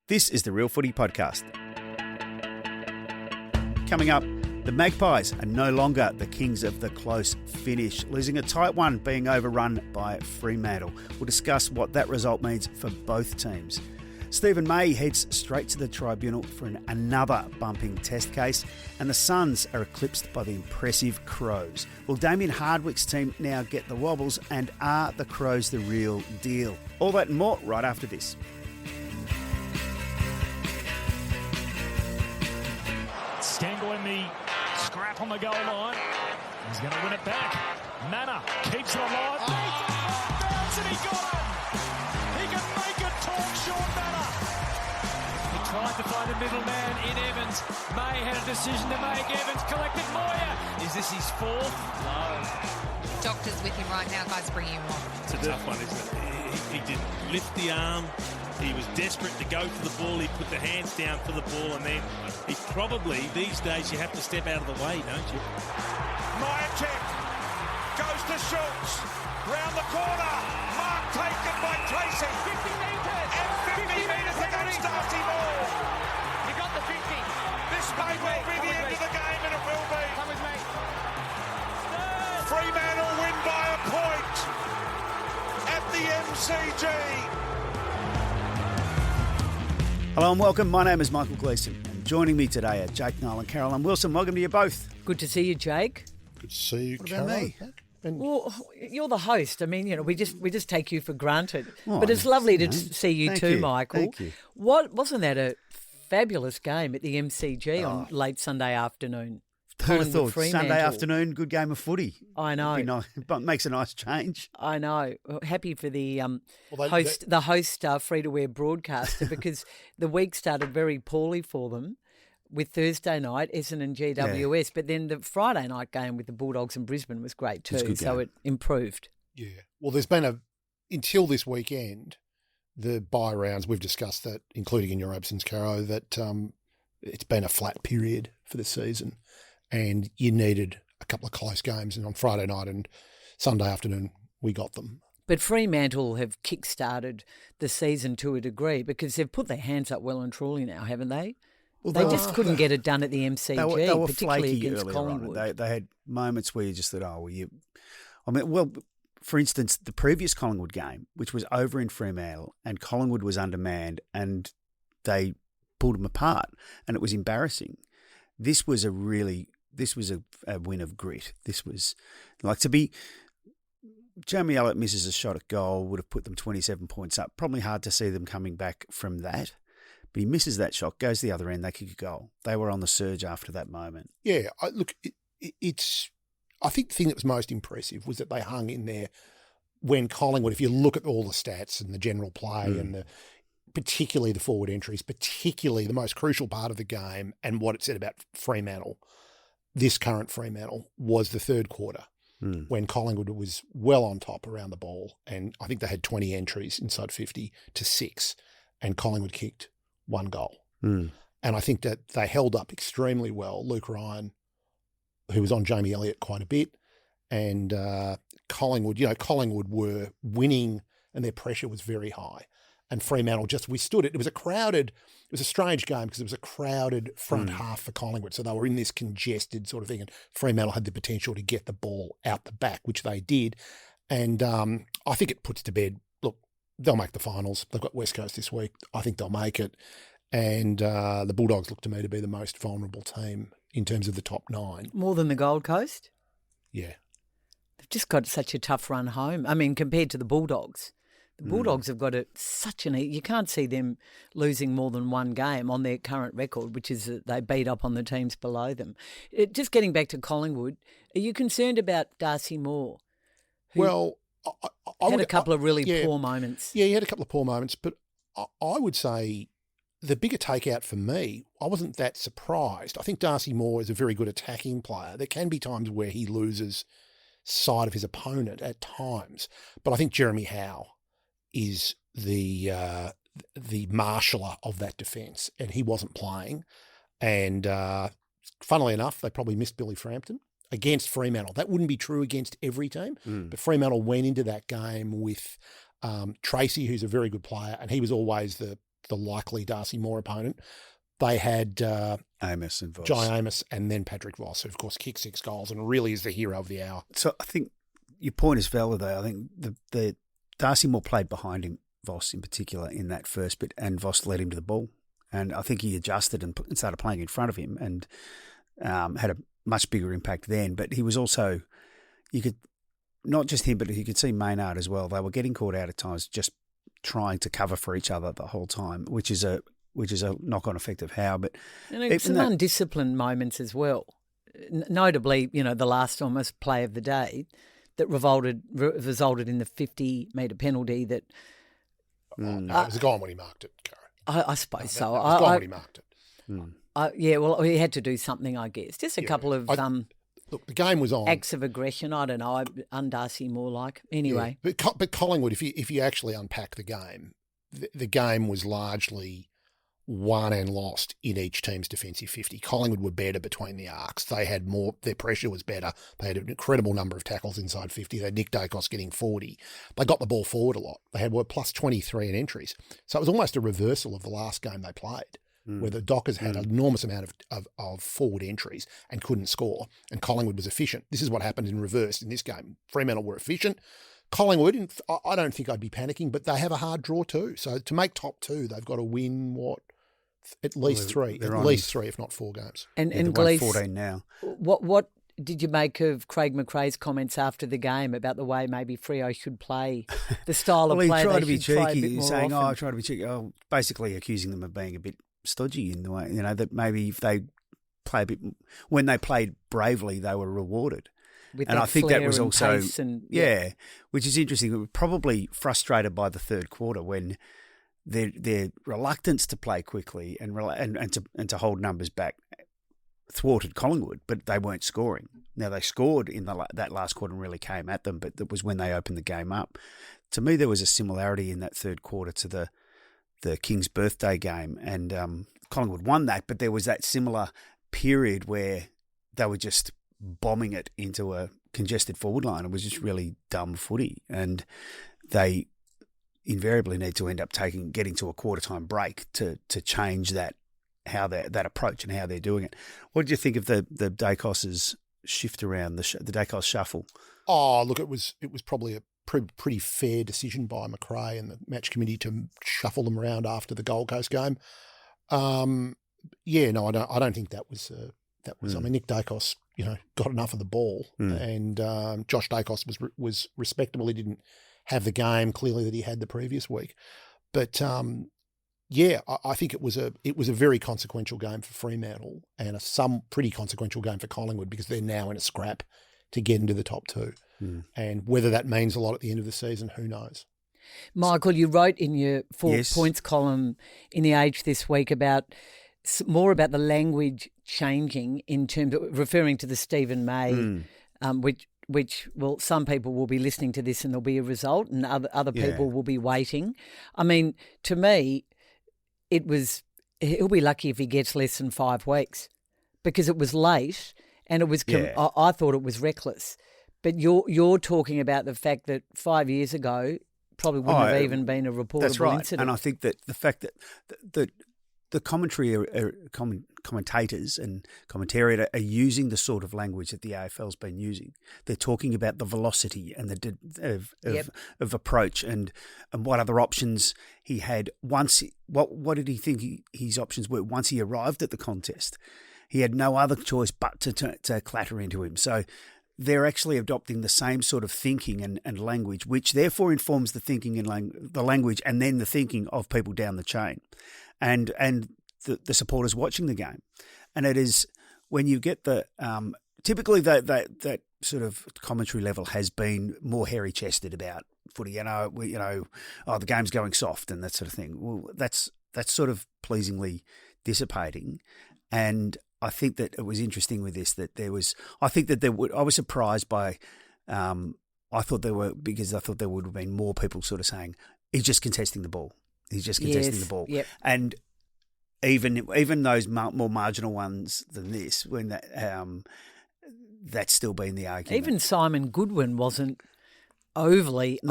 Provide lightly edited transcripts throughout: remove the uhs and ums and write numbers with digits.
This is the Real Footy Podcast. Coming up, the Magpies are no longer the kings of the close finish, losing a tight one, being overrun by Fremantle. We'll discuss what that result means for both teams. Stephen May heads straight to the tribunal for another bumping test case, and the Suns are eclipsed by the impressive Crows. Will Damien Hardwick's team now get the wobbles, and are the Crows the real deal? All that and more right after this. Stangle in the scrap on the goal line. He's going to win it back. Manna keeps it alive. Bounce and he got it. He can make it talk, Sean Manna. He tried to find a middleman in Evans. May had a decision to make. Evans collected Moyer. Is this his fourth? No. Doctor's with him right now. Guys, bring him on. It's a tough one, isn't it? He didn't lift the arm. He was desperate to go for the ball. He put the hands down for the ball, and then he probably, these days, you have to step out of the way, don't you? Myercheck goes to Schultz. Round the corner. Mark taken by Tracy. 50 metres. And 50 metres against Darcy Moore. You got the 50. This may well be the end of the game, and it will be. Come with me. Fremantle win by a point at the MCG. Hello and welcome. My name is Michael Gleeson, and joining me today are Jake Niall and Caroline Wilson. Welcome to you both. Good to see you, Jake. Good to see you, What about Caroline. me? Well, you're the host. I mean, you know, we just take you for granted. Oh, but it's lovely to you know, see you thank too, you, Michael. thank you. Wasn't that a fabulous game at the MCG on late Sunday afternoon? Who'd have Collingwood, thought? Sunday Fremantle. afternoon, good game of footy. I know. It'd be nice, but makes a nice change. I know. Well, happy for the Well, host free-to-air broadcaster because the week started very poorly for them with Thursday night, Essendon GWS, but then the Friday night game with the Bulldogs in Brisbane was great too, It's a good so game. it improved. Yeah. Well, there's been until this weekend, the bye rounds, we've discussed that, including in your absence, Caro, that it's been a flat period for the season and you needed a couple of close games. And on Friday night and Sunday afternoon, we got them. But Fremantle have kick-started the season to a degree because they've put their hands up well and truly now, haven't they? Well, They just couldn't get it done at the MCG, They were particularly flaky against earlier Collingwood. on. They had moments where you just thought, for instance, the previous Collingwood game, which was over in Fremantle, and Collingwood was undermanned, and they pulled them apart, and it was embarrassing. This was a win of grit. This was like to be. Jeremy Elliott misses a shot at goal, would have put them 27 points up. Probably hard to see them coming back from that. But he misses that shot, goes the other end, they kick a goal. They were on the surge after that moment. Yeah. I think the thing that was most impressive was that they hung in there when Collingwood, if you look at all the stats and the general play and particularly the forward entries, particularly the most crucial part of the game and what it said about Fremantle, this current Fremantle, was the third quarter when Collingwood was well on top around the ball. And I think they had 20 entries inside 50 to 6, and Collingwood kicked one goal. And I think that they held up extremely well. Luke Ryan, who was on Jamie Elliott quite a bit, and Collingwood were winning and their pressure was very high. And Fremantle just withstood it. It was a strange game because it was a crowded front half for Collingwood. So they were in this congested sort of thing, and Fremantle had the potential to get the ball out the back, which they did. And I think it puts to bed, look, they'll make the finals. They've got West Coast this week. I think they'll make it. And the Bulldogs look to me to be the most vulnerable team in terms of the top 9. More than the Gold Coast? Yeah. They've just got such a tough run home. I mean, compared to the Bulldogs. The Bulldogs have got you can't see them losing more than one game on their current record, which is that they beat up on the teams below them. Just getting back to Collingwood, are you concerned about Darcy Moore? Well, I had a couple of really poor moments. Yeah, he had a couple of poor moments, but I would say the bigger takeout for me, I wasn't that surprised. I think Darcy Moore is a very good attacking player. There can be times where he loses sight of his opponent at times, but I think Jeremy Howe is the marshaller of that defence, and he wasn't playing. And funnily enough, they probably missed Billy Frampton against Fremantle. That wouldn't be true against every team, but Fremantle went into that game with Tracy, who's a very good player, and he was always the the likely Darcy Moore opponent. They had Amos and Voss. Jai Amos and then Patrick Voss, who, of course, kicked 6 goals and really is the hero of the hour. So I think your point is valid, though. I think the Darcy Moore played behind him, Voss in particular, in that first bit, and Voss led him to the ball. And I think he adjusted and started playing in front of him and had a much bigger impact then. But he was also, you could, not just him, but you could see Maynard as well. They were getting caught out at times just trying to cover for each other the whole time, which is a knock-on effect of how. But some undisciplined moments as well. Notably, the last almost play of the day that resulted in the 50-metre penalty that... it was a gone when he marked it, Cara. I suppose so. It was gone when he marked it. He had to do something, I guess. Just a couple of look, the game was on. Acts of aggression. I don't know. Un-Darcy more like. Anyway. Yeah, but Collingwood, if you actually unpack the game, the game was largely won and lost in each team's defensive 50. Collingwood were better between the arcs. They had more, their pressure was better. They had an incredible number of tackles inside 50. They had Nick Dacos getting 40. They got the ball forward a lot. They had plus 23 in entries. So it was almost a reversal of the last game they played, where the Dockers had an enormous amount of forward entries and couldn't score, and Collingwood was efficient. This is what happened in reverse in this game. Fremantle were efficient. Collingwood, I don't think I'd be panicking, but they have a hard draw too. So to make top 2, they've got to win at least 3, if not 4 games. And Gleeson 14 now. What did you make of Craig McRae's comments after the game about the way maybe Freo should play, the style of play? He tried to be cheeky, saying, I tried to be cheeky. Basically accusing them of being a bit stodgy in the way, that maybe if they play a bit, when they played bravely, they were rewarded. And I think that was also, yeah, which is interesting. We were probably frustrated by the third quarter when their reluctance to play quickly and to hold numbers back thwarted Collingwood, but they weren't scoring. Now they scored in that last quarter and really came at them, but that was when they opened the game up. To me, there was a similarity in that third quarter to the King's birthday game, and Collingwood won that, but there was that similar period where they were just bombing it into a congested forward line. It was just really dumb footy, and they invariably need to end up getting to a quarter-time break to change that approach and how they're doing it. What did you think of the Dacos's shift around, the Dacos shuffle? Oh, look, it was probably a pretty fair decision by McRae and the match committee to shuffle them around after the Gold Coast game. I don't think that was. I mean, Nick Dacos, got enough of the ball, and Josh Dacos was respectable. He didn't have the game clearly that he had the previous week, but I think it was a very consequential game for Fremantle and some pretty consequential game for Collingwood, because they're now in a scrap to get into the top 2, and whether that means a lot at the end of the season, who knows. Michael, you wrote in your 4 points column in The Age this week more about the language changing in terms of referring to the Stephen May, which some people will be listening to this and there'll be a result, and other people will be waiting. I mean, to me, he'll be lucky if he gets less than 5 weeks, because it was late and it was. I thought it was reckless, but you're talking about the fact that 5 years ago probably wouldn't have even been a reportable incident. And I think that the fact that the commentators and commentariat are using the sort of language that the AFL's been using. They're talking about the velocity and of approach and what other options he had once. What did he think his options were once he arrived at the contest? He had no other choice but to clatter into him. So they're actually adopting the same sort of thinking and language, which therefore informs the thinking and the language and then the thinking of people down the chain. And the supporters watching the game. And it is when you get typically that sort of commentary level has been more hairy-chested about footy, the game's going soft and that sort of thing. Well, that's sort of pleasingly dissipating. And I think that it was interesting with this that I was surprised by, I thought there would have been more people sort of saying, he's just contesting the ball. He's just contesting the ball. Yep. And even those more marginal ones than this, when that's still been the argument. Even Simon Goodwin wasn't overly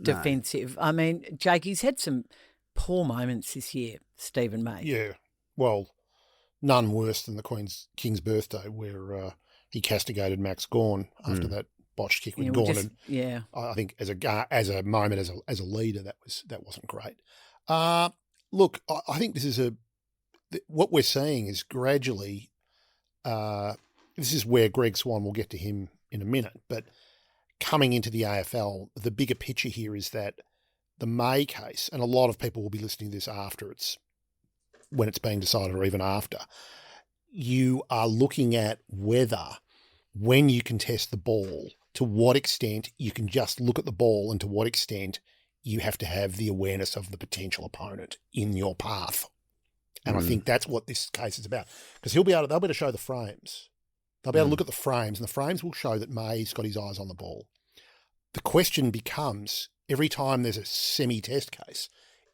defensive. I mean, Jake, he's had some poor moments this year, Stephen May. Yeah, well, none worse than the King's birthday, where he castigated Max Gawn after that botched kick with Gawn. I think as a moment as a leader, that wasn't great. Look, I think this is what we're seeing is gradually. This is where Greg Swann, we'll get to him in a minute, but coming into the AFL, the bigger picture here is that the May case, and a lot of people will be listening to this when it's being decided or even after, you are looking at whether, when you contest the ball, to what extent you can just look at the ball and to what extent you have to have the awareness of the potential opponent in your path. And I think that's what this case is about. Because they'll be able to show the frames. They'll be able to look at the frames, and the frames will show that May's got his eyes on the ball. The question becomes, every time there's a semi-test case,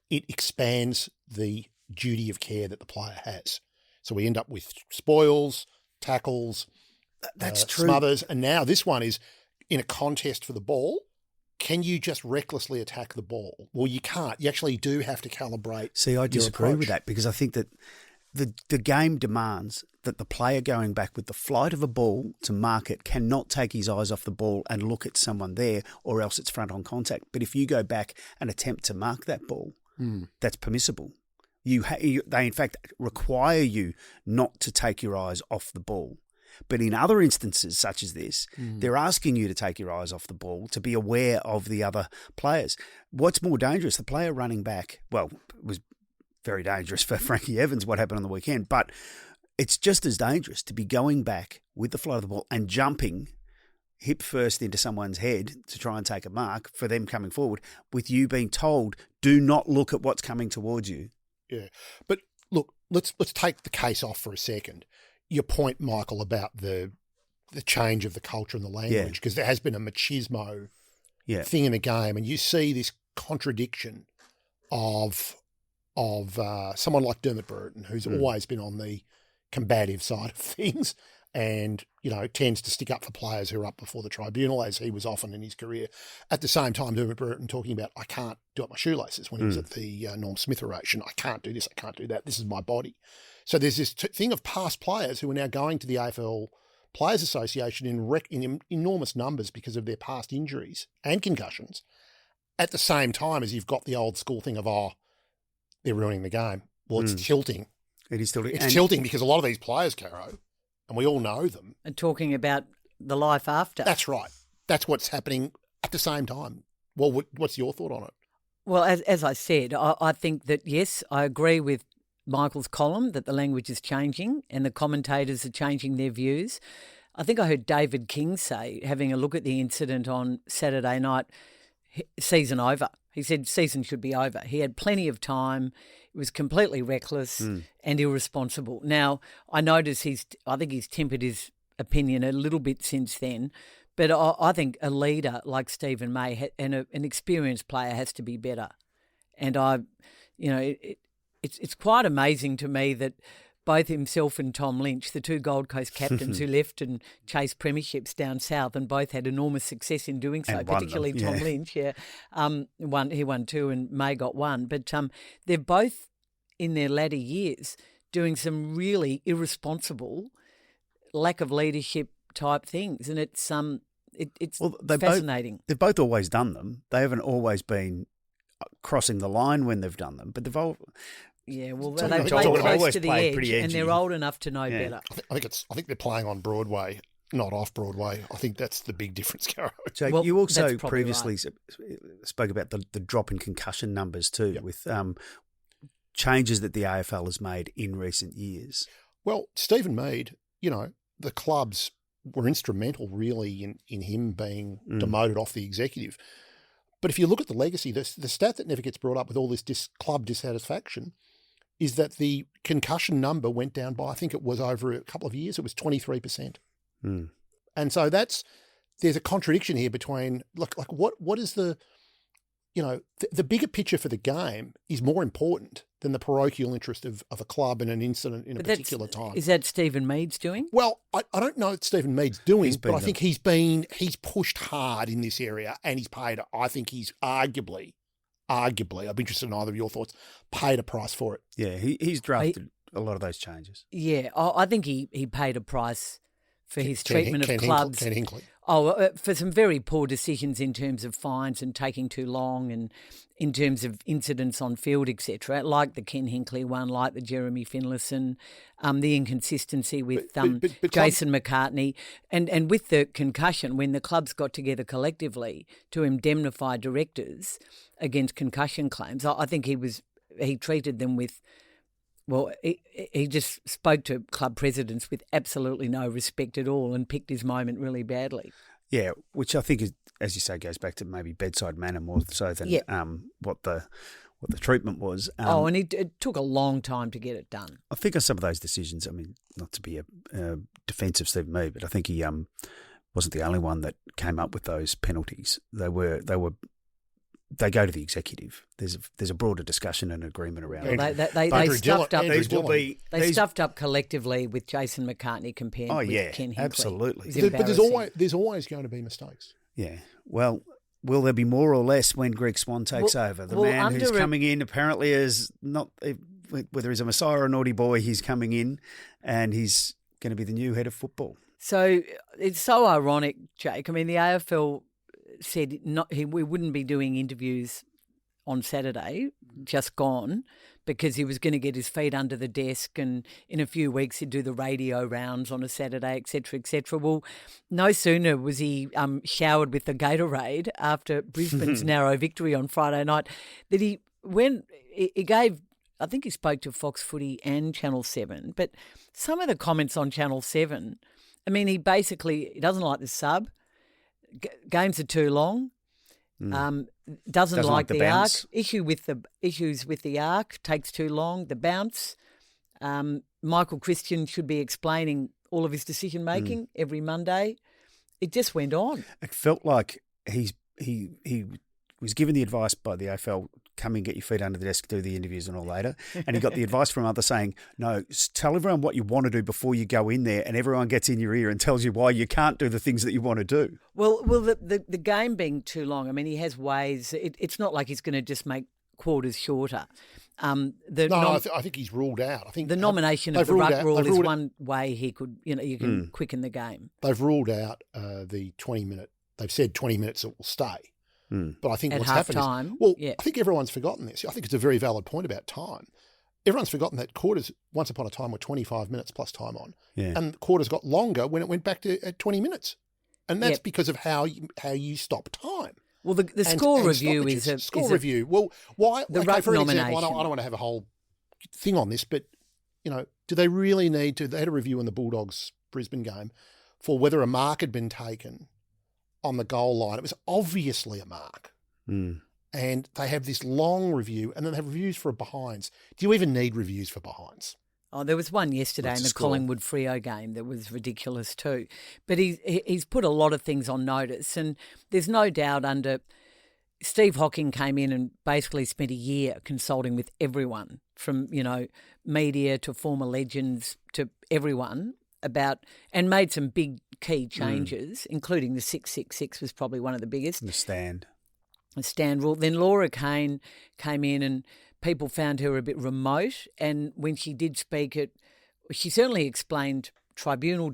it expands the duty of care that the player has. So we end up with spoils, tackles, that's true. Smothers, and now this one is in a contest for the ball. Can you just recklessly attack the ball? Well, you can't. You actually do have to calibrate. See, I disagree with that, because I think that the game demands that the player going back with the flight of a ball to mark it cannot take his eyes off the ball and look at someone there, or else it's front-on contact. But if you go back and attempt to mark that ball, that's permissible. They, in fact, require you not to take your eyes off the ball. But in other instances, such as this, they're asking you to take your eyes off the ball, to be aware of the other players. What's more dangerous, the player running back? Well, it was very dangerous for Frankie Evans, what happened on the weekend, but it's just as dangerous to be going back with the flight of the ball and jumping hip first into someone's head to try and take a mark for them coming forward, with you being told, do not look at what's coming towards you. Yeah. But look, let's take the case off for a second. Your point, Michael, about the change of the culture and the language, because there has been a machismo thing in the game, and you see this contradiction of someone like Dermot Brereton, who's always been on the combative side of things, and tends to stick up for players who are up before the tribunal, as he was often in his career. At the same time, Dermot Brereton talking about, I can't do up my shoelaces when he was at the Norm Smith oration. I can't do this. I can't do that. This is my body. So there's this thing of past players who are now going to the AFL Players Association in enormous numbers because of their past injuries and concussions, at the same time as you've got the old school thing of, they're ruining the game. Well, it's tilting. It is tilting. It's tilting because a lot of these players, Caro, and we all know them. And talking about the life after. That's right. That's what's happening at the same time. Well, what's your thought on it? Well, as I said, I think that, yes, I agree with Michael's column that the language is changing and the commentators are changing their views. I think I heard David King say, having a look at the incident on Saturday night, season over. He said season should be over. He had plenty of time. It was completely reckless and irresponsible. Now, I notice I think he's tempered his opinion a little bit since then, but I think a leader like Stephen May and an experienced player has to be better. And it's quite amazing to me that both himself and Tom Lynch, the two Gold Coast captains who left and chased premierships down south, and both had enormous success in doing so, particularly Tom Lynch. He won 2 and May got 1. But they're both in their latter years doing some really irresponsible, lack of leadership type things, and it's fascinating. They've both always done them. They haven't always been crossing the line when they've done them, but they've all. Yeah, well, they play close to the edge, and they're old enough to know better. I think they're playing on Broadway, not off Broadway. I think that's the big difference, Caro. Jake, you also previously spoke about the drop in concussion numbers too, with changes that the AFL has made in recent years. Well, Stephen Mead, the clubs were instrumental really in him being demoted off the executive. But if you look at the legacy, the stat that never gets brought up with all this club dissatisfaction is that the concussion number went down by, I think it was over a couple of years, it was 23%. And so there's a contradiction here between, what is the bigger picture for the game is more important than the parochial interest of a club and an incident in a particular time. Is that Stephen Mead's doing? Well, I don't know what Stephen Mead's doing, but I think he's pushed hard in this area, and he's paid, I think he's arguably arguably, I'd be interested in either of your thoughts, paid a price for it. Yeah, he's drafted a lot of those changes. Yeah, I think he paid a price for his treatment of clubs. Ken Hinkley. For some very poor decisions in terms of fines and taking too long, and in terms of incidents on field, etc., like the Ken Hinkley one, like the Jeremy Finlayson, the inconsistency with Jason McCartney, and with the concussion, when the clubs got together collectively to indemnify directors against concussion claims, I think he treated them with. Well, he just spoke to club presidents with absolutely no respect at all and picked his moment really badly. Yeah, which I think is, as you say, goes back to maybe bedside manner more so than what the treatment was. And it took a long time to get it done. I think on some of those decisions, I mean, not to be a defensive Steve Mee, but I think he wasn't the only one that came up with those penalties. They go to the executive. There's a broader discussion and agreement around it. They stuffed up. They stuffed up collectively with Jason McCartney compared with Ken Hinkley. Absolutely. But there's always going to be mistakes. Yeah. Well, will there be more or less when Greg Swann takes over? The man who's coming in apparently is not, whether he's a messiah or a naughty boy, he's coming in and he's going to be the new head of football. So it's so ironic, Jake. I mean, the AFL said we wouldn't be doing interviews on Saturday, just gone, because he was going to get his feet under the desk, and in a few weeks he'd do the radio rounds on a Saturday, etc., etc. Well, no sooner was he showered with the Gatorade after Brisbane's narrow victory on Friday night that he gave, I think he spoke to Fox Footy and Channel 7, but some of the comments on Channel 7, I mean, he doesn't like the sub. Games are too long. Doesn't like the arc. Issues with the arc, takes too long. The bounce. Michael Christian should be explaining all of his decision making every Monday. It just went on. It felt like he was given the advice by the AFL, come and get your feet under the desk, do the interviews and all later. And he got the advice from others saying, no, tell everyone what you want to do before you go in there, and everyone gets in your ear and tells you why you can't do the things that you want to do. Well, the game being too long, I mean, he has ways. It's not like he's going to just make quarters shorter. I think he's ruled out. I think the nomination of the ruck rule is one way he could, you can quicken the game. They've ruled out the 20-minute. They've said 20 minutes it will stay. But I think at what's happened is, I think everyone's forgotten this. I think it's a very valid point about time. Everyone's forgotten that quarters, once upon a time, were 25 minutes plus time on. Yeah. And quarters got longer when it went back to 20 minutes. And that's because of how you stop time. Well, the score review is a... review. Well, why... The ruck nomination. Example, I don't want to have a whole thing on this, but, do they really need to... They had a review in the Bulldogs-Brisbane game for whether a mark had been taken on the goal line. It was obviously a mark. And they have this long review, and then they have reviews for behinds. Do you even need reviews for behinds? Oh, there was one yesterday in the Collingwood Freo game that was ridiculous too. But he's put a lot of things on notice, and there's no doubt under Steve Hocking came in and basically spent a year consulting with everyone from, media to former legends to everyone about, and made some big key changes, including the 666 was probably one of the biggest. The stand rule. Then Laura Kane came in and people found her a bit remote, and when she did speak, she certainly explained tribunal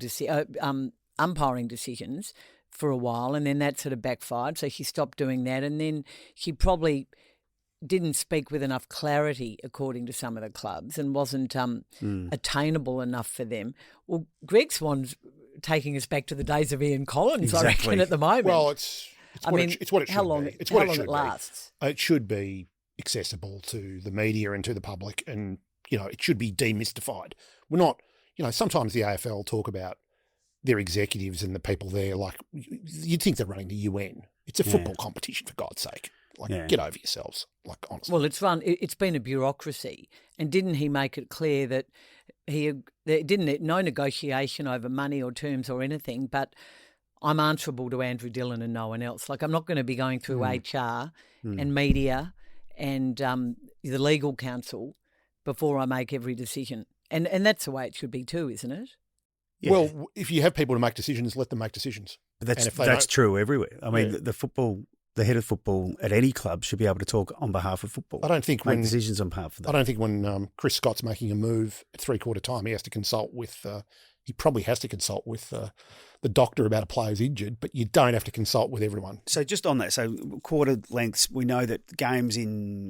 umpiring decisions for a while, and then that sort of backfired, so she stopped doing that, and then she probably didn't speak with enough clarity, according to some of the clubs, and wasn't attainable enough for them. Well, Greg Swann's taking us back to the days of Ian Collins, I reckon, at the moment. Well, it's what it should be. How long it lasts. It should be accessible to the media and to the public, and, it should be demystified. We're not, sometimes the AFL talk about their executives and the people there like, you'd think they're running the UN. It's a football competition, for God's sake. Get over yourselves, honestly. Well, it's been a bureaucracy, and didn't he make it clear that no negotiation over money or terms or anything, but I'm answerable to Andrew Dillon and no one else. I'm not going to be going through HR and media and the legal counsel before I make every decision. And that's the way it should be too, isn't it? Yeah. Well, if you have people to make decisions, let them make decisions. But that's true everywhere. I mean, the the head of football at any club should be able to talk on behalf of football. I don't think make decisions on behalf of that. I don't think when Chris Scott's making a move at 3/4 time, he has to consult with. He probably has to consult with the doctor about a player's injured, but you don't have to consult with everyone. So just on that, so quarter lengths, we know that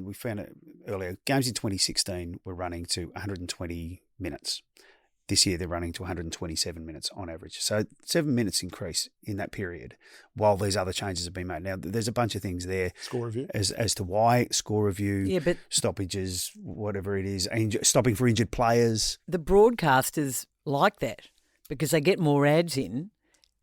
we found it earlier, games in 2016 were running to 120 minutes. This year they're running to 127 minutes on average. So 7 minutes increase in that period while these other changes have been made. Now, there's a bunch of things there. Score review. As to why, score review, but stoppages, whatever it is, stopping for injured players. The broadcasters like that because they get more ads in.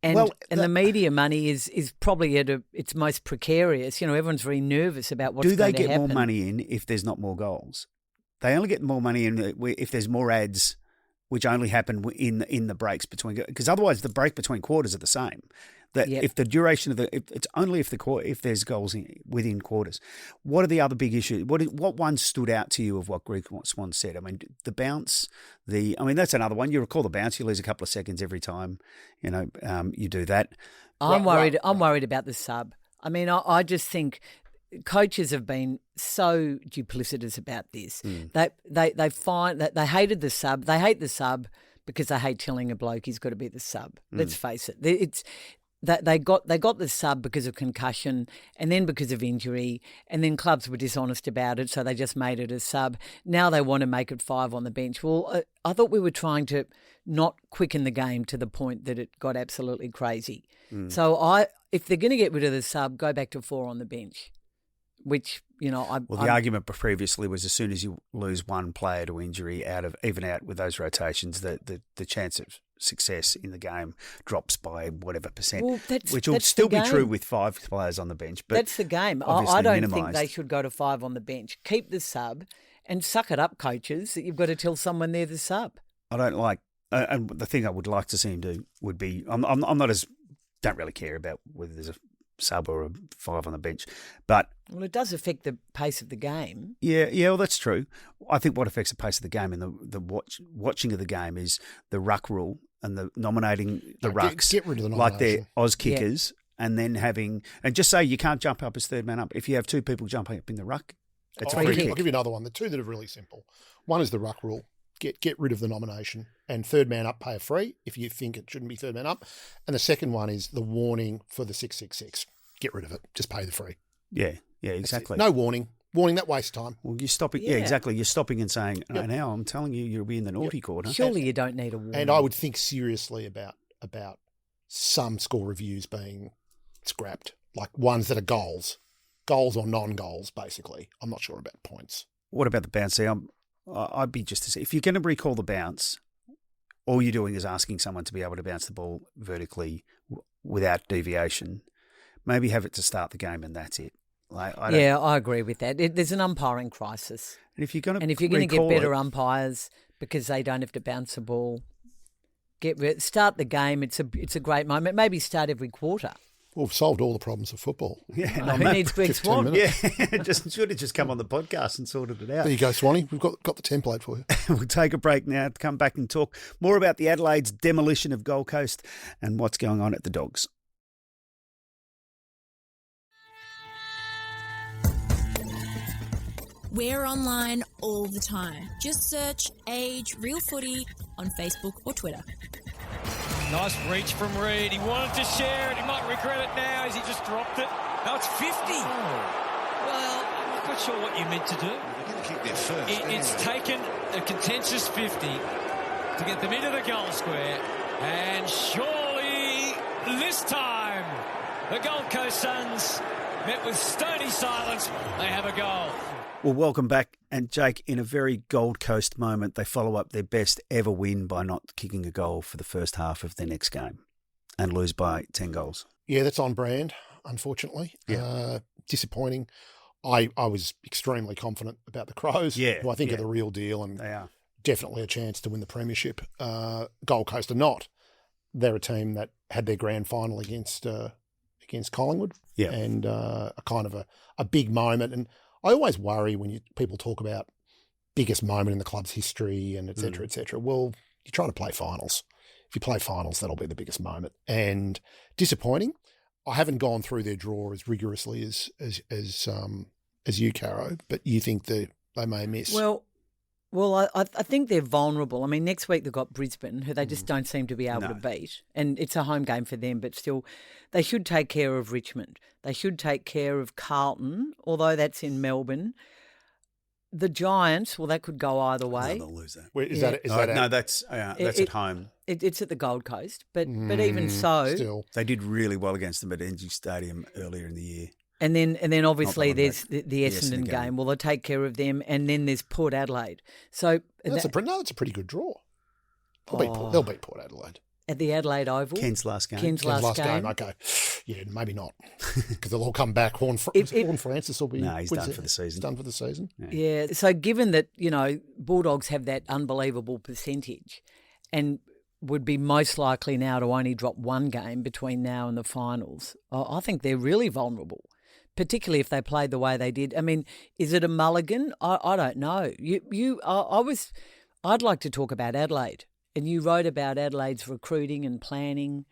And the media money is probably at its most precarious. You know, everyone's very nervous about what's going to happen. Do they get more money in if there's not more goals? They only get more money in if there's more ads, which only happen in the breaks between, because otherwise the break between quarters are the same. That if the duration of it's only if there's goals within quarters. What are the other big issues? What one stood out to you of what Greg Swann said? I mean, the bounce. That's another one. You recall the bounce. You lose a couple of seconds every time. You do that. I'm worried. I'm worried about the sub. I mean, I just think coaches have been so duplicitous about this. They find that they hated the sub. They hate the sub because they hate telling a bloke he's got to be the sub. Let's face it. It's that they got the sub because of concussion and then because of injury, and then clubs were dishonest about it, so they just made it a sub. Now they want to make it 5 on the bench. Well, I thought we were trying to not quicken the game to the point that it got absolutely crazy. So if they're going to get rid of the sub, go back to 4 on the bench. Which, the argument previously was as soon as you lose one player to injury even out with those rotations, the chance of success in the game drops by whatever percent, which will still be true with 5 players on the bench. But that's the game. I don't think they should go to 5 on the bench. Keep the sub and suck it up, coaches, that you've got to tell someone they're the sub. I don't like, and the thing I would like to see him do would be, don't really care about whether there's a sub or a 5 on the bench, but it does affect the pace of the game. Yeah, well, that's true. I think what affects the pace of the game and the watching of the game is the ruck rule and the nominating the rucks, get rid of the nomination, like they're Oz kickers, and then just say you can't jump up as third man up. If you have 2 people jumping up in the ruck, it's a free kick. I'll give you another one. The 2 that are really simple. One is the ruck rule. Get rid of the nomination, and third man up, pay a free if you think it shouldn't be third man up. And the second one is the warning for the 666. Get rid of it. Just pay the free. Yeah, exactly. No warning. That wastes time. Well, you're stopping. Yeah, exactly. You're stopping and saying, now I'm telling you, you'll be in the naughty corner. Surely you don't need a warning. And I would think seriously about some score reviews being scrapped, like ones that are goals or non-goals, basically. I'm not sure about points. What about the bounce? See, I'd be just to say, if you're going to recall the bounce, all you're doing is asking someone to be able to bounce the ball vertically without deviation. Maybe have it to start the game and that's it. I agree with that. There's an umpiring crisis. And if you're going to get better umpires because they don't have to bounce the ball, start the game. It's a great moment. Maybe start every quarter. Well, we've solved all the problems of football. Yeah, who needs Greg Swann? Yeah, should have just come on the podcast and sorted it out. There you go, Swanee. We've got the template for you. We'll take a break now to come back and talk more about the Adelaide's demolition of Gold Coast and what's going on at the Dogs. We're online all the time. Just search Age Real Footy on Facebook or Twitter. Nice reach from Reid. He wanted to share it. He might regret it now as he just dropped it. No, it's 50. Well, I'm not quite sure what you meant to do. They're going to kick there first. It's taken a contentious 50 to get them into the goal square. And surely this time the Gold Coast Suns, met with stony silence, they have a goal. Well, welcome back. And Jake, in a very Gold Coast moment, they follow up their best ever win by not kicking a goal for the first half of their next game and lose by 10 goals. Yeah, that's on brand, unfortunately. Yeah. Disappointing. I was extremely confident about the Crows, who I think are the real deal and they are definitely a chance to win the premiership. Gold Coast are not. They're a team that had their grand final against Collingwood and a kind of a big moment. And I always worry when people talk about biggest moment in the club's history and et cetera, et cetera. Well, you're trying to play finals. If you play finals, that'll be the biggest moment. And disappointing. I haven't gone through their draw as rigorously as you, Caro, but you think they may miss? Well, I think they're vulnerable. I mean, next week they've got Brisbane, who they just don't seem to be able to beat. And it's a home game for them, but still, they should take care of Richmond. They should take care of Carlton, although that's in Melbourne. The Giants, well, that could go either way. No, they'll lose that. Wait, that's at home. It's at the Gold Coast, but even so, still. They did really well against them at NG Stadium earlier in the year. And then obviously there's the Essendon game. Well, they'll take care of them, and then there's Port Adelaide. So that's a pretty good draw. They'll beat Port Adelaide at the Adelaide Oval. Ken's last game. Ken's last game. Okay, yeah, maybe not, because they'll all come back. Horn Francis will be. No, he's done for the season. He's done for the season. Yeah. So given that Bulldogs have that unbelievable percentage, and would be most likely now to only drop one game between now and the finals, I think they're really vulnerable. Particularly if they played the way they did. I mean, is it a mulligan? I don't know. I'd like to talk about Adelaide, and you wrote about Adelaide's recruiting and planning.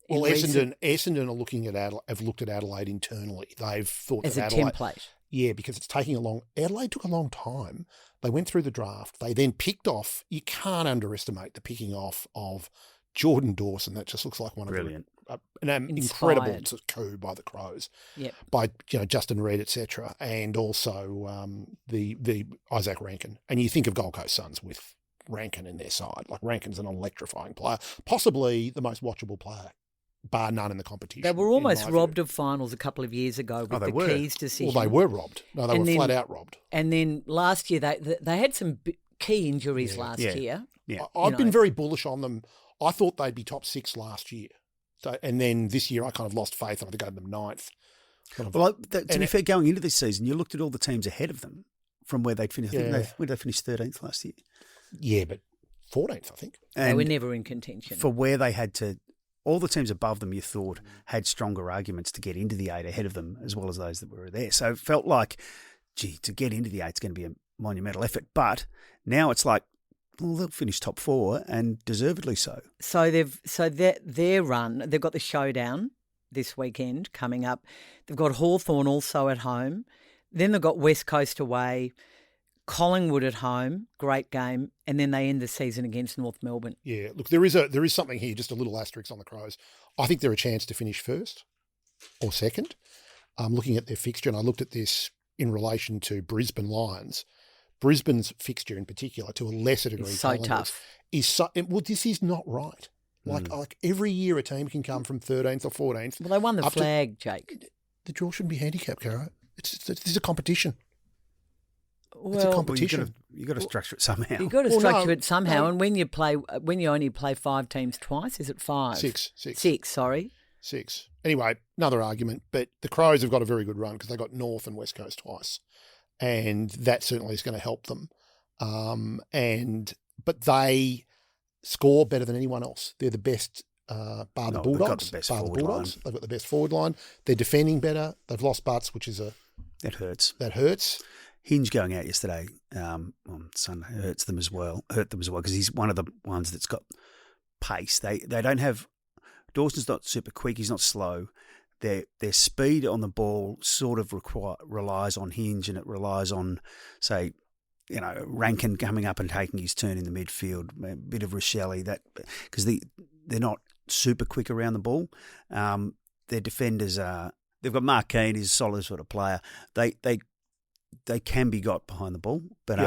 Well, Essendon are looking at have looked at Adelaide internally. They've thought as that a template. Yeah, because it's taking Adelaide took a long time. They went through the draft. They then picked off. You can't underestimate the picking off of Jordan Dawson. That just looks like one of brilliant. An incredible coup by the Crows, by Justin Reid, etc., and also the Isaac Rankin. And you think of Gold Coast Suns with Rankin in their side. Like, Rankin's an electrifying player, possibly the most watchable player, bar none in the competition. They were almost robbed of finals a couple of years ago with the Keys decision. Well, they were robbed. No, they were flat out robbed. And then last year they had some key injuries last year. Yeah, I've been very bullish on them. I thought they'd be top 6 last year. So, and then this year I kind of lost faith. I think I had them 9th. Well, to be fair, going into this season, you looked at all the teams ahead of them from where they'd finished. Where did they finish 13th last year? Yeah, but 14th, I think. And they were never in contention. For where they had to, all the teams above them, you thought, had stronger arguments to get into the 8 ahead of them, as well as those that were there. So it felt like, to get into the 8 is going to be a monumental effort. But now it's like, well, they'll finish top 4, and deservedly so. So their run, they've got the showdown this weekend coming up. They've got Hawthorn also at home. Then they've got West Coast away, Collingwood at home, great game, and then they end the season against North Melbourne. Yeah, look, there is something here, just a little asterisk on the Crows. I think they're a chance to finish first or second. I'm looking at their fixture, and I looked at this in relation to Brisbane Lions. Brisbane's fixture in particular, to a lesser degree, so tough. This is not right. Like every year a team can come from 13th or 14th. Well, they won the flag, Jake. The draw shouldn't be handicapped, Caro. This is a competition. Well, it's a competition. You've got to structure it somehow. You've got to structure it somehow. And when you only play 5 teams twice, is it 5? 6. 6, sorry. 6. Anyway, another argument, but the Crows have got a very good run because they got North and West Coast twice. And that certainly is going to help them. But they score better than anyone else. They're the best, bar the Bulldogs. They've got the best forward line. They're defending better. They've lost Butts, which is that hurts. That hurts. Hinge going out yesterday on Sunday hurt them as well because he's one of the ones that's got pace. They don't have. Dawson's not super quick. He's not slow. Their speed on the ball sort of relies on Hinge, and it relies on, say, Rankin coming up and taking his turn in the midfield, a bit of Rochelle, because they're not super quick around the ball. Their defenders they've got Mark Keane, he's a solid sort of player. They can be got behind the ball, but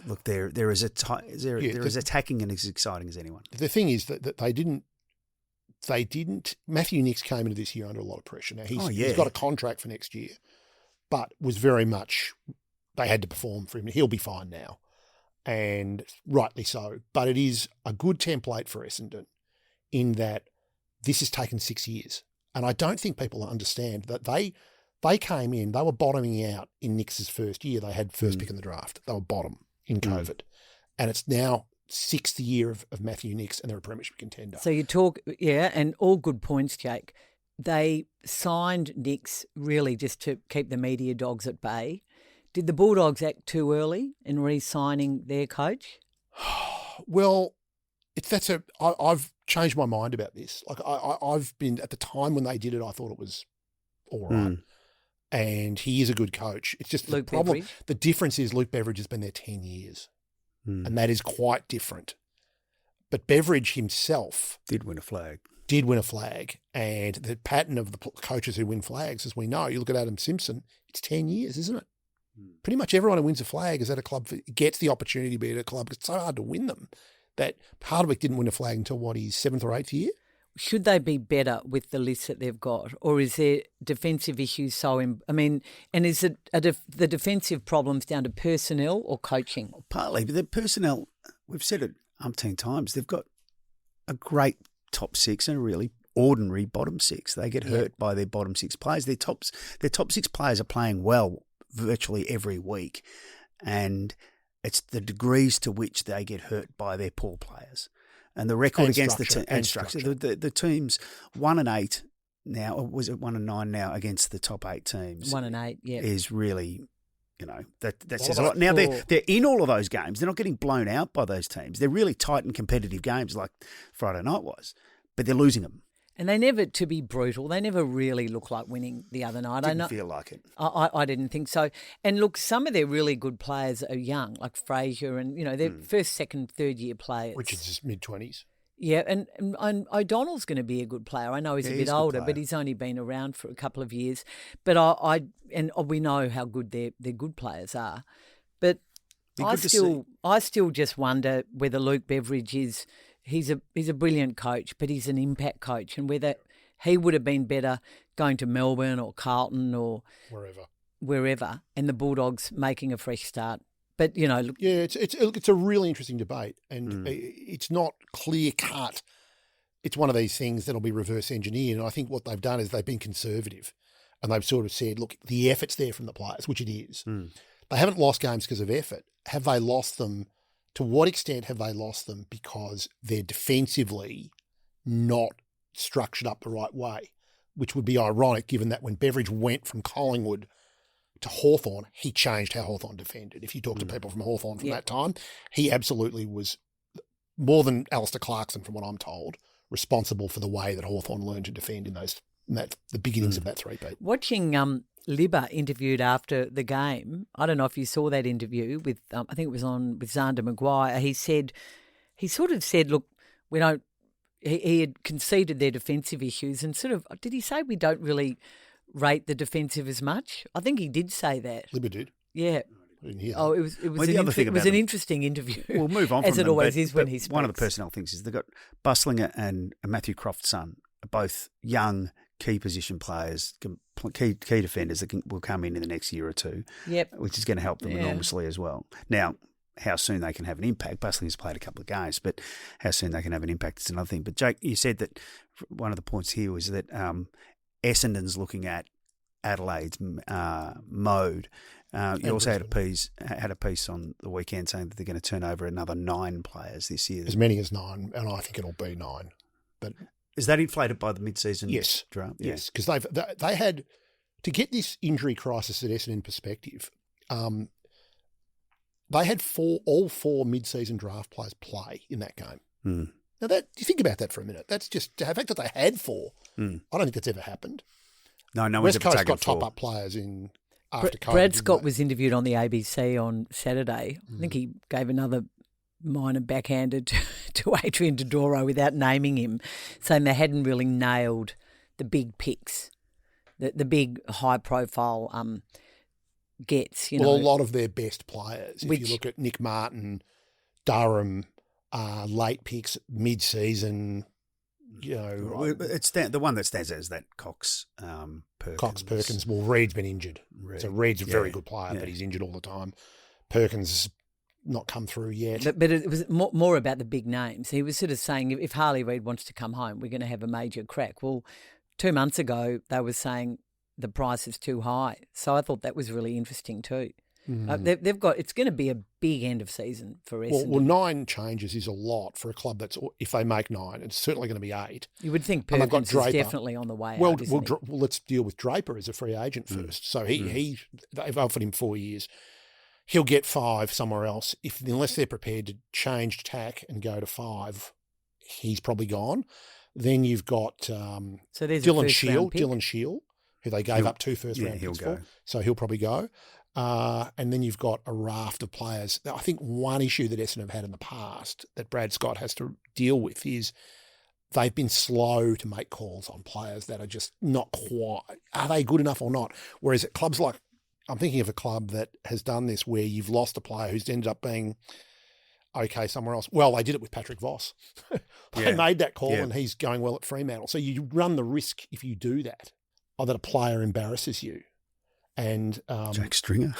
look, they're as attacking and as exciting as anyone. The thing is that they didn't. Matthew Nicks came into this year under a lot of pressure. Now he's got a contract for next year, but was very much they had to perform for him. He'll be fine now, and rightly so. But it is a good template for Essendon in that this has taken 6 years, and I don't think people understand that they came in. They were bottoming out in Nicks's first year. They had first pick in the draft. They were bottom in COVID, and it's now 6th year of Matthew Nicks, and they're a premiership contender. So you talk, and all good points, Jake. They signed Nicks really just to keep the media dogs at bay. Did the Bulldogs act too early in re-signing their coach? Well, I've changed my mind about this. Like I've been at the time when they did it, I thought it was all right. And he is a good coach. It's just Luke the problem. Beveridge. The difference is Luke Beveridge has been there 10 years. And that is quite different. But Beveridge himself Did win a flag. And the pattern of the coaches who win flags, as we know, you look at Adam Simpson, it's 10 years, isn't it? Pretty much everyone who wins a flag is at a club, gets the opportunity to be at a club. It's so hard to win them. That Hardwick didn't win a flag until, his 7th or 8th year? Should they be better with the list that they've got, or is their defensive issues so? And is it the defensive problems down to personnel or coaching? Partly, but the personnel, we've said it umpteen times, they've got a great top six and a really ordinary bottom six. They get hurt by their bottom six players. Their top six players are playing well virtually every week, and it's the degrees to which they get hurt by their poor players. And the record against structure. The teams 1-8 now, or was it 1-9 now against the top 8 teams? 1-8, yeah, is really, that says a lot. Now they're in all of those games. They're not getting blown out by those teams. They're really tight and competitive games, like Friday night was, but they're losing them. And they never, to be brutal, they never really look like winning the other night. Didn't feel like it. I didn't think so. And look, some of their really good players are young, like Fraser and, they're first, second, third year players. Richards is mid-20s. Yeah, and O'Donnell's going to be a good player. I know he's a bit older, but he's only been around for a couple of years. But we know how good their good players are. But I still just wonder whether Luke Beveridge is. He's a brilliant coach, but he's an impact coach, and whether he would have been better going to Melbourne or Carlton or wherever, and the Bulldogs making a fresh start. But look, yeah, it's a really interesting debate, and it's not clear cut. It's one of these things that'll be reverse engineered, and I think what they've done is they've been conservative, and they've sort of said, look, the effort's there from the players, which it is. They haven't lost games because of effort. Have they lost them? To what extent have they lost them because they're defensively not structured up the right way, which would be ironic given that when Beveridge went from Collingwood to Hawthorn, he changed how Hawthorn defended. If you talk to people from Hawthorn from that time, he absolutely was, more than Alistair Clarkson, from what I'm told, responsible for the way that Hawthorn learned to defend in the beginnings of that three-peat. Watching Libba interviewed after the game. I don't know if you saw that interview with, I think it was on with Xander Maguire. He sort of said, look, we don't, he had conceded their defensive issues and sort of, did he say we don't really rate the defensive as much? I think he did say that. Libba did. Yeah. I didn't hear that. Oh, it was an interesting interview. We'll move on from as it always is when he speaks. One of the personnel things is they've got Buslinger and Matthew Croft's son, both young key position players, key defenders that will come in the next year or two, which is going to help them enormously as well. Now, how soon they can have an impact, Buslinger's played a couple of games, but how soon they can have an impact is another thing. But Jake, you said that one of the points here was that Essendon's looking at Adelaide's mode. You also had a piece on the weekend saying that they're going to turn over another 9 players this year. As many as 9, and I think it'll be 9. But is that inflated by the mid-season draft? Yeah. Yes, because they had, to get this injury crisis at Essendon in perspective, they had all 4 mid-season draft players play in that game. Now, do you think about that for a minute? That's just the fact that they had 4. I don't think that's ever happened. No one's West ever Coast taken got 4. top-up players in after COVID. Brad Scott was interviewed on the ABC on Saturday. I think he gave another minor backhanded to Adrian Dodoro without naming him, saying they hadn't really nailed the big picks, the big high-profile gets. A lot of their best players, if you look at Nick Martin, Durham, late picks, mid-season, It's the one that stands out is that Cox Perkins. Well, Reed's been injured. So Reed's a very good player, but he's injured all the time. Perkins not come through yet. But it was more about the big names. He was sort of saying if Harley Reid wants to come home, we're going to have a major crack. Well, 2 months ago they were saying the price is too high. So I thought that was really interesting too. They've got, it's going to be a big end of season for Essendon. Well, 9 changes is a lot for a club that's, if they make 9, it's certainly going to be 8. You would think Perkins is definitely on the way out, isn't he? Well, let's deal with Draper as a free agent first. So they've offered him 4 years. He'll get 5 somewhere else unless they're prepared to change tack and go to 5 he's probably gone. Then you've got So there's a Dylan first-round pick. Shield, who they gave up 2 first-round he'll picks go. for. So he'll probably go. And then you've got a raft of players. I think one issue that Essendon have had in the past that Brad Scott has to deal with is they've been slow to make calls on players that are just not quite, are they good enough or not? Whereas at clubs like, I'm thinking of a club that has done this where you've lost a player who's ended up being okay somewhere else. Well, they did it with Patrick Voss. They made that call and he's going well at Fremantle. So you run the risk if you do that, or that a player embarrasses you. And Jake Stringer.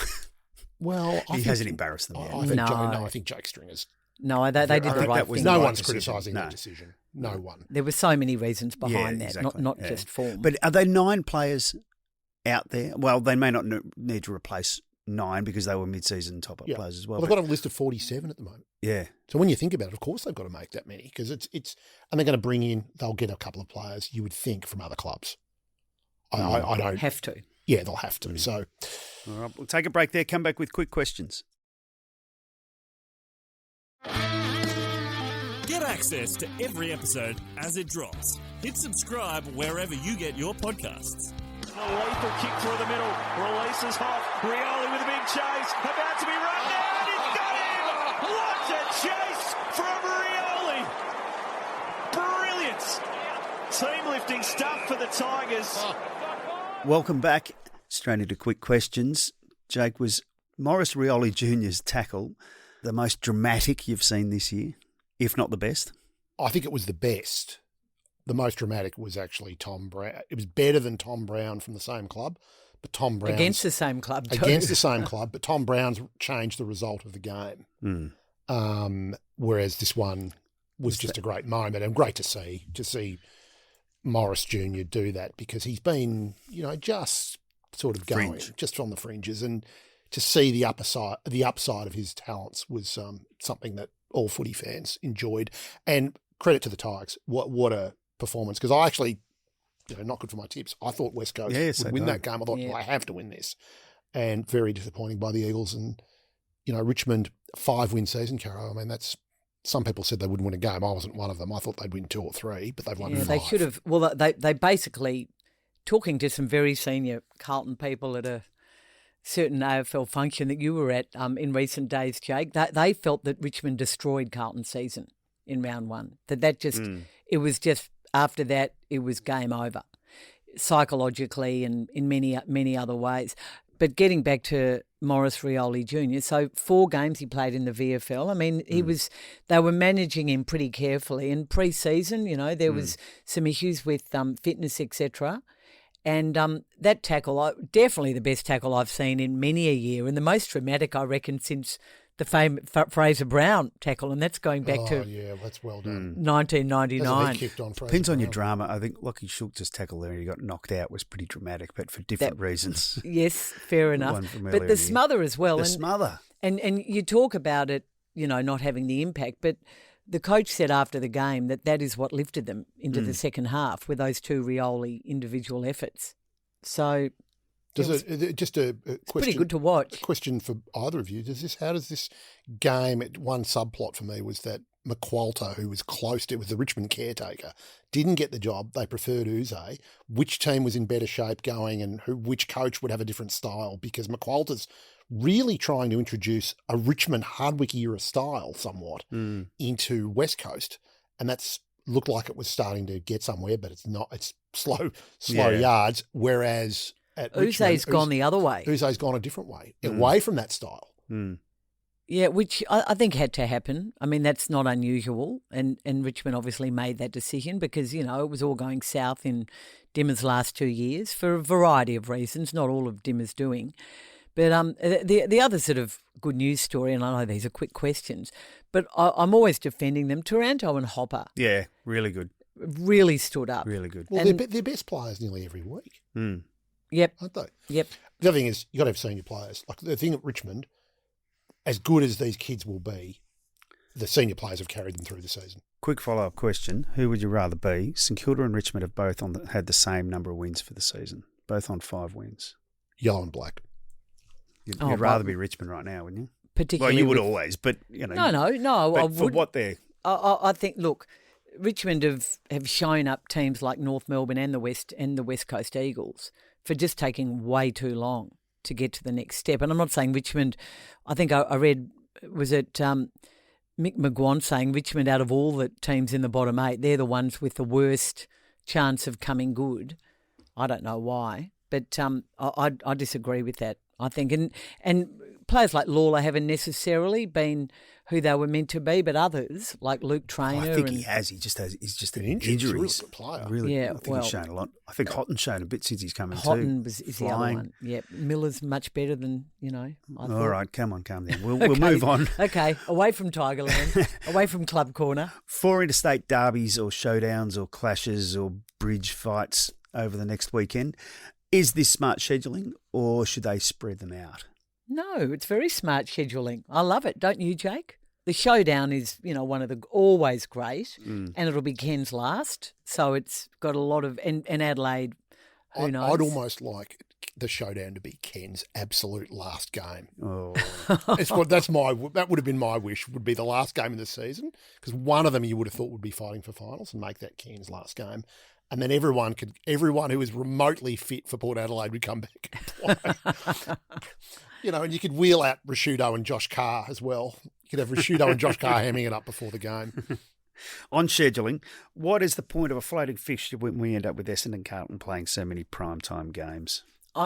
Well, he hasn't embarrassed them yet. I think Jake Stringer's. No, they did the right thing. No one's criticising that decision. No one. There were so many reasons behind that, exactly. not just form. But are they 9 players out there? Well, they may not need to replace 9 because they were mid-season top-up players as well. They've got a list of 47 at the moment. Yeah. So when you think about it, of course they've got to make that many because it's and they're going to bring in, they'll get a couple of players you would think from other clubs. I don't have to. Yeah, they'll have to. So, all right, we'll take a break there. Come back with quick questions. Get access to every episode as it drops. Hit subscribe wherever you get your podcasts. A lethal kick through the middle. Releases hot. Rioli with a big chase. About to be run down. He's got him. What a chase from Rioli. Brilliant. Team lifting stuff for the Tigers. Welcome back. Straight into quick questions. Jake, was Maurice Rioli Jr.'s tackle the most dramatic you've seen this year, if not the best? I think it was the best. The most dramatic was actually Tom Brown. It was better than Tom Brown from the same club, but Tom Brown against the same club too. Against the same club, but Tom Brown's changed the result of the game. Whereas this one was just a great moment and great to see Morris Jr. do that because he's been, just sort of going just on the fringes, and to see the upside of his talents was something that all footy fans enjoyed. And credit to the Tigers, what a performance! Because I actually, not good for my tips. I thought West Coast would win that game. I thought I have to win this, and very disappointing by the Eagles. And Richmond 5-win season, Caro. I mean, that's. Some people said they wouldn't win a game. I wasn't one of them. I thought they'd win 2 or 3, but they've won 5. They should have. Well, they basically, talking to some very senior Carlton people at a certain AFL function that you were at in recent days, Jake, they felt that Richmond destroyed Carlton's season in round 1. It was just, after that, it was game over, psychologically and in many other ways. But getting back to Maurice Rioli Jr., so 4 games he played in the VFL. I mean, they were managing him pretty carefully. In pre-season, there was some issues with fitness, etc. And that tackle, definitely the best tackle I've seen in many a year, and the most dramatic, I reckon, since the famous Fraser Brown tackle, and that's going back to that's well done. 1999. Depends on your drama. I think Lockie Schultz's tackle there, he got knocked out, was pretty dramatic, but for different reasons. Yes, fair enough. But the smother as well. Smother. And you talk about it, not having the impact, but the coach said after the game that is what lifted them into the second half with those 2 Rioli individual efforts. So just a question, pretty good to watch. A question for either of you. How does this game, one subplot for me was that McQualter, who was was the Richmond caretaker, didn't get the job. They preferred Uze. Which team was in better shape going and which coach would have a different style? Because McQualter's really trying to introduce a Richmond Hardwick era style somewhat into West Coast. And that's looked like it was starting to get somewhere, but it's not. It's slow yards. Whereas at Uze's gone the other way. Uze's gone a different way, away from that style. Yeah, which I think had to happen. I mean, that's not unusual. And Richmond obviously made that decision because, it was all going south in Dimmer's last 2 years for a variety of reasons, not all of Dimmer's doing. But the other sort of good news story, and I know these are quick questions, but I'm always defending them, Taranto and Hopper. Yeah, really good. Really stood up. Really good. Well, they're best players nearly every week. Yep. Aren't they? Yep. The other thing is you've got to have senior players. Like the thing at Richmond, as good as these kids will be, the senior players have carried them through the season. Quick follow-up question. Who would you rather be? St Kilda and Richmond have both had the same number of wins for the season, both on 5 wins. Yellow and black. You'd rather be Richmond right now, wouldn't you? Particularly well, you would always, but, No, I wouldn't. For what they're... I think, look, Richmond have shown up teams like North Melbourne and the West Coast Eagles for just taking way too long to get to the next step. And I'm not saying Richmond. I think I read, was it Mick McGuan saying Richmond, out of all the teams in the bottom 8, they're the ones with the worst chance of coming good. I don't know why, but I disagree with that. I think, and players like Lawler haven't necessarily been who they were meant to be, but others like Luke Traynor. I think he has. He's just an injury. He's a really good player. Really, yeah, I think he's shown a lot. I think Hotton's shown a bit since he's come in too. Hotton is the other one. Yeah, Miller's much better than, I thought. All right, calm down. We'll move on. Okay, away from Tigerland, away from Club Corner. 4 interstate derbies or showdowns or clashes or bridge fights over the next weekend. Is this smart scheduling, or should they spread them out? No, it's very smart scheduling. I love it, don't you, Jake? The showdown is, one of the always great, and it'll be Ken's last. So it's got a lot of and Adelaide. Who knows? I'd almost like the showdown to be Ken's absolute last game. Oh, that would have been my wish. Would be the last game of the season, because one of them you would have thought would be fighting for finals and make that Ken's last game. And then everyone who is remotely fit for Port Adelaide would come back and play. And you could wheel out Rashudo and Josh Carr as well. You could have Rashudo and Josh Carr hamming it up before the game. On scheduling, what is the point of a floating fixture when we end up with Essendon and Carlton playing so many primetime games?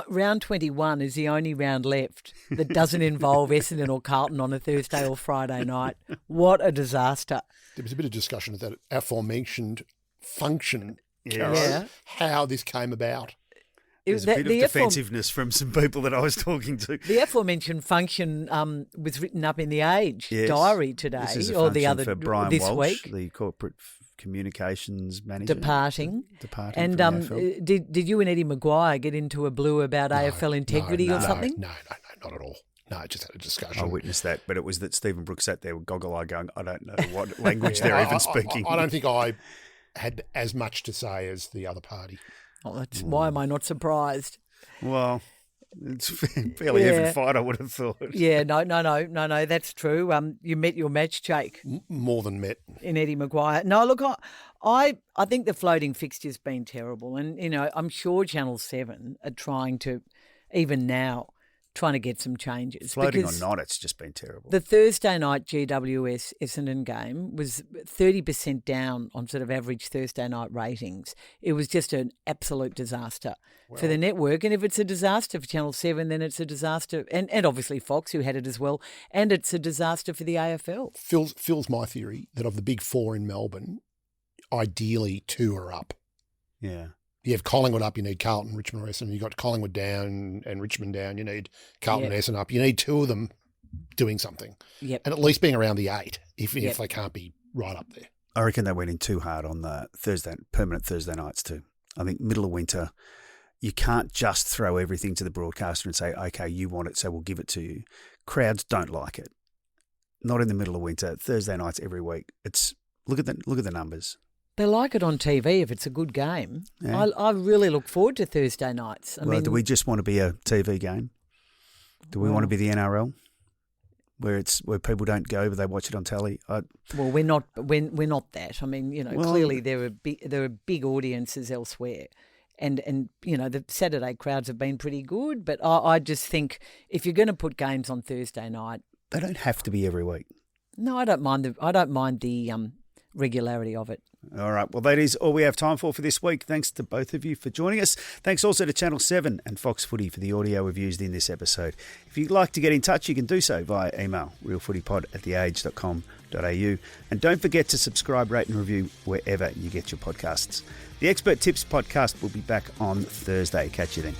Round 21 is the only round left that doesn't involve Essendon or Carlton on a Thursday or Friday night. What a disaster. There was a bit of discussion of that aforementioned function. Yeah. How this came about. There's a bit of defensiveness from some people that I was talking to. The aforementioned function was written up in the Age diary today, this is a or the other for Brian this Walsh, week. The corporate communications manager, departing. And did you and Eddie Maguire get into a blue about AFL integrity or something? No, not at all. No, I just had a discussion. I witnessed that, but it was that Stephen Brooks sat there with goggle eye going, I don't know what language they're even speaking. I don't think I had as much to say as the other party. Oh, why am I not surprised? Well, it's fairly even fight, I would have thought. Yeah, no, that's true. You met your match, Jake. More than met. In Eddie Maguire. No, look, I think the floating fixture's been terrible. And, I'm sure Channel 7 are trying to get some changes. Floating or not, it's just been terrible. The Thursday night GWS Essendon game was 30% down on sort of average Thursday night ratings. It was just an absolute disaster for the network. And if it's a disaster for Channel 7, then it's a disaster. And obviously Fox, who had it as well. And it's a disaster for the AFL. Phil's my theory that of the big 4 in Melbourne, ideally 2 are up. Yeah. You have Collingwood up, you need Carlton, Richmond, Essendon. You've got Collingwood down and Richmond down. You need Carlton, Essendon up. You need 2 of them doing something. Yep. And at least being around the 8 if they can't be right up there. I reckon they went in too hard on the permanent Thursday nights too. I think middle of winter, you can't just throw everything to the broadcaster and say, okay, you want it, so we'll give it to you. Crowds don't like it. Not in the middle of winter. Thursday nights every week. Look at the numbers. They like it on TV if it's a good game. Yeah. I really look forward to Thursday nights. I mean, do we just want to be a TV game? Do we want to be the NRL, where people don't go but they watch it on telly? Well, we're not that. I mean, clearly there are big audiences elsewhere, and the Saturday crowds have been pretty good. But I just think if you're going to put games on Thursday night, they don't have to be every week. No, I don't mind the regularity of it. All right. Well, that is all we have time for this week. Thanks to both of you for joining us. Thanks also to Channel 7 and Fox Footy for the audio we've used in this episode. If you'd like to get in touch, you can do so via email, realfootypod@theage.com.au. And don't forget to subscribe, rate and review wherever you get your podcasts. The Expert Tips podcast will be back on Thursday. Catch you then.